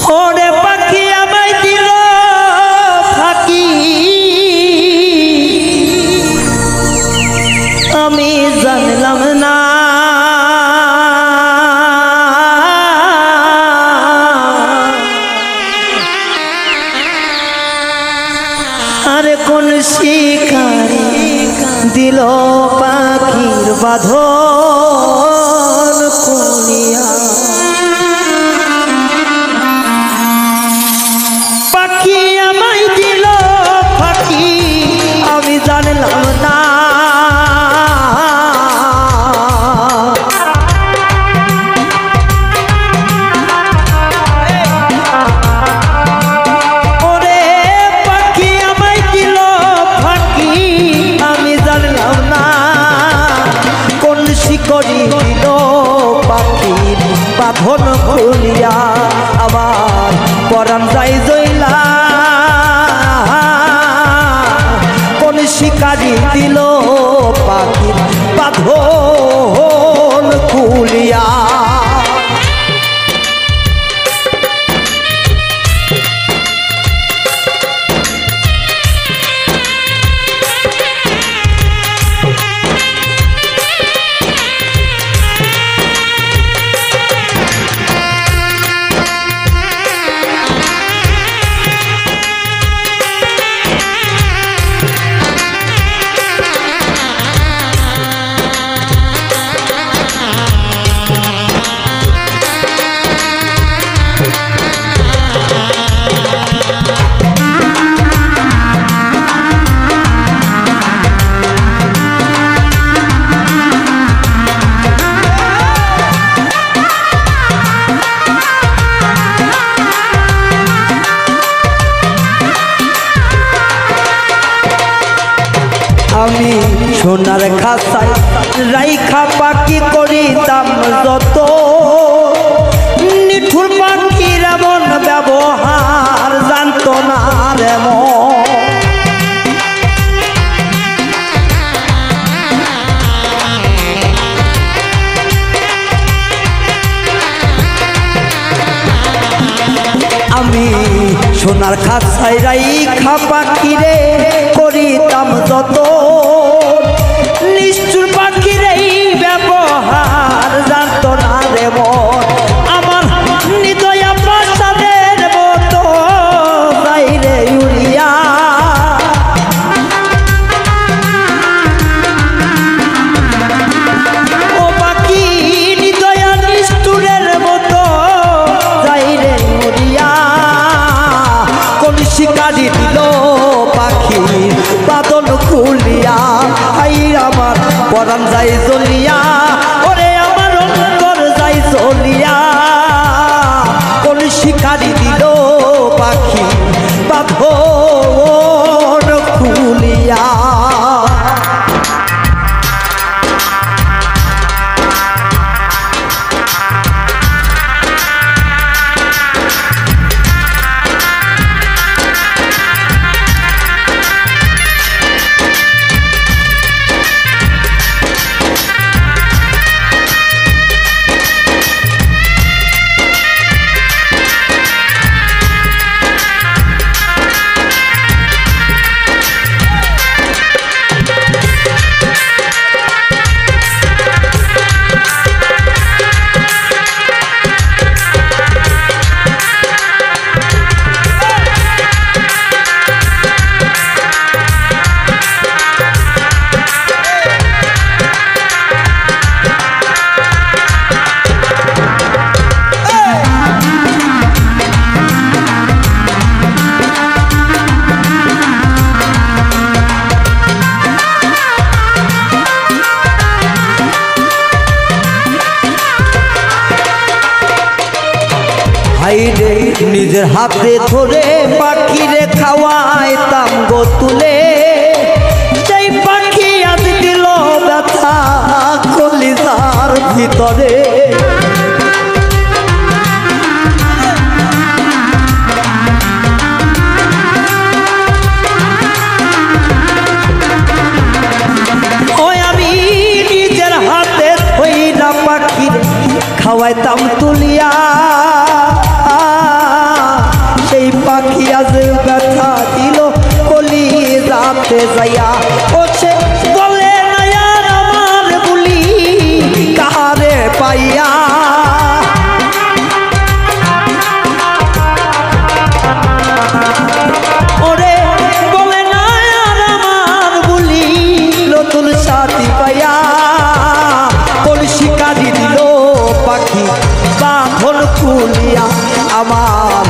ওরে পাখি আমায় দিল ফাঁকি আমি জানলাম না আরে কোন শিকারি দিল পাখির বাঁধন খুলিয়া পাখি আমায় দিল ফাঁকি আমি জানলাম না ওরে পাখি আমায় দিল ফাঁকি আমি জানলাম না কোন শিকড়ি দিল পাখির বাঁধন খুলিয়া আবার পরাণ যাই জইলা কোন শিকারি দিল পাখির বাঁধন খুলিয়া আমি সোনার খাসায় রাইখা পাখি করিতাম যত নিঠুর পাখির এমন ব্যবহার জানতো না রে আমি সোনার খাসায় রাইখা পাখি রে করিতাম যত নিষ্ঠুর পাখির এই ব্যবহার জানতো না রে মন আমার হৃদয় প্রাসাদের মতো যাই রে উড়িয়া ও পাখি হৃদয় নিষ্ঠুরের মতো যাই রে উড়িয়া কোন শিকারি দিল পাখি বাদল খুলিয়া আই আমার পরাণ যাই জ্বলিয়া ওরে আমার অন্তর যাই জ্বলিয়া কোন শিকারি দিল পাখি বাঁধন খুলিয়া হাইরে নিজের হাতে ধরে পাখিরে খাওয়াইতাম গো তুলে সেই পাখি আজ দিল ব্যথা কলিজার ভিতরে ওই আমি নিজের হাতে ধইরা পাখিরে খাওয়াইতাম তুলিয়া ঘরে যাইয়া ও সে বলে না আর আমার বলি কাহারে পাইয়া ওরে বলে না আর আমার বলি নতুন সাথী পাইয়া কলসি কাঁদি দিল পাখি বাঁধন খুলিয়া আমার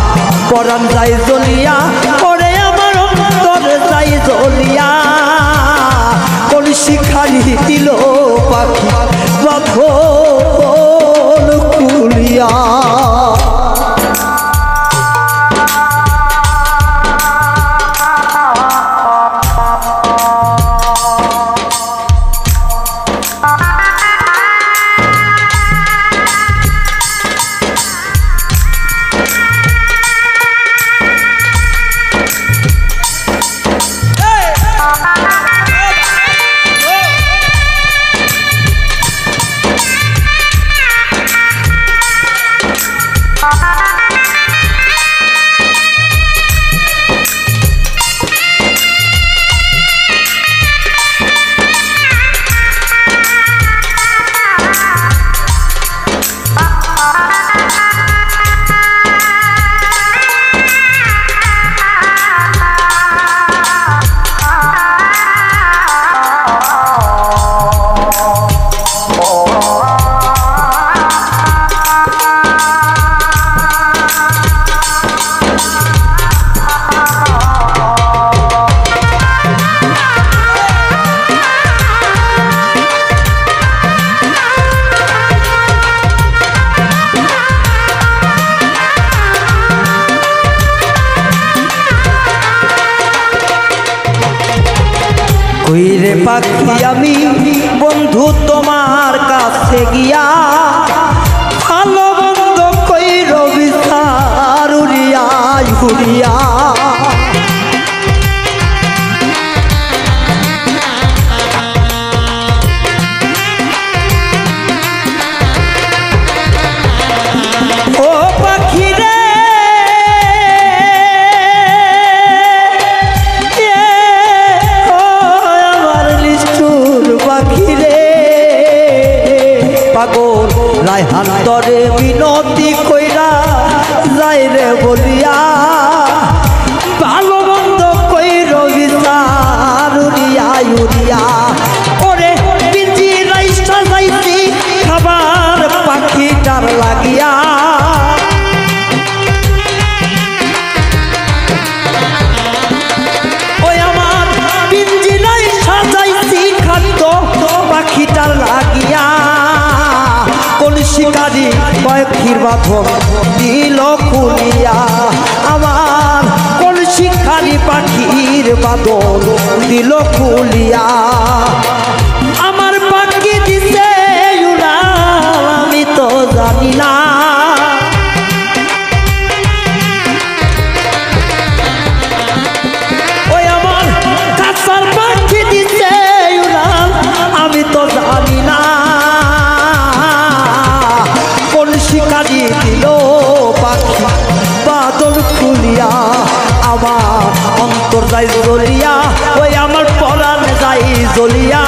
পরাণ যায় জ্বলিয়া ওরে আমার অন্তর যায় জ্বলিয়া কলসি খালি দিল পাখি বাঁধন খুলিয়া কইরে পাখি আমি বন্ধু তোমার কাছে গিয়া ভালো বন্ধ কইর বিচার উড়িয়া উড়িয়া ও পাখি রে পাগল রায়হান তরে বিনতি কইরা যাই রে বলিয়া ভালো বন্ধ কইর বিচার উড়িয়া উড়িয়া ওরে পিঞ্জি রাইসা যাইছি খাবার পাখিটার লাগিয়া ওই আমার পিঞ্জি রাইসা যাইছি খাদ্য পাখিটার লাগিয়া শিকারি পাখির বাঁধন দিল খুলিয়া আমার কোন শিকারি পাখির বাঁধন দিল খুলিয়া আমার পাখি দিছে উড়াল আমি তো জানি না ওই আমার কাছার পাখি দিছে উড়াল আমি তো জানি না শিকারি দিল পাখি বাদল খুলিয়া আমার অন্তর যায় জ্বলিয়া ওই আমার পরাণ যায় জ্বলিয়া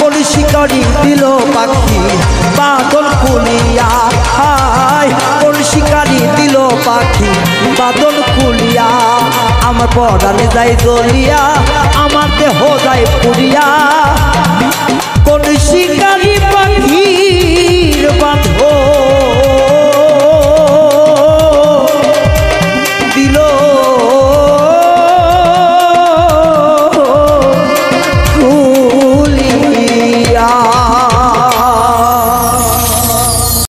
কোন শিকারি দিল পাখি বাদল খুলিয়া হায় কোন শিকারি দিল পাখি বাদল খুলিয়া আমার পরাণ যায় জ্বলিয়া আমার দেহ যায় পুরিয়া কোন শিকারি পাখি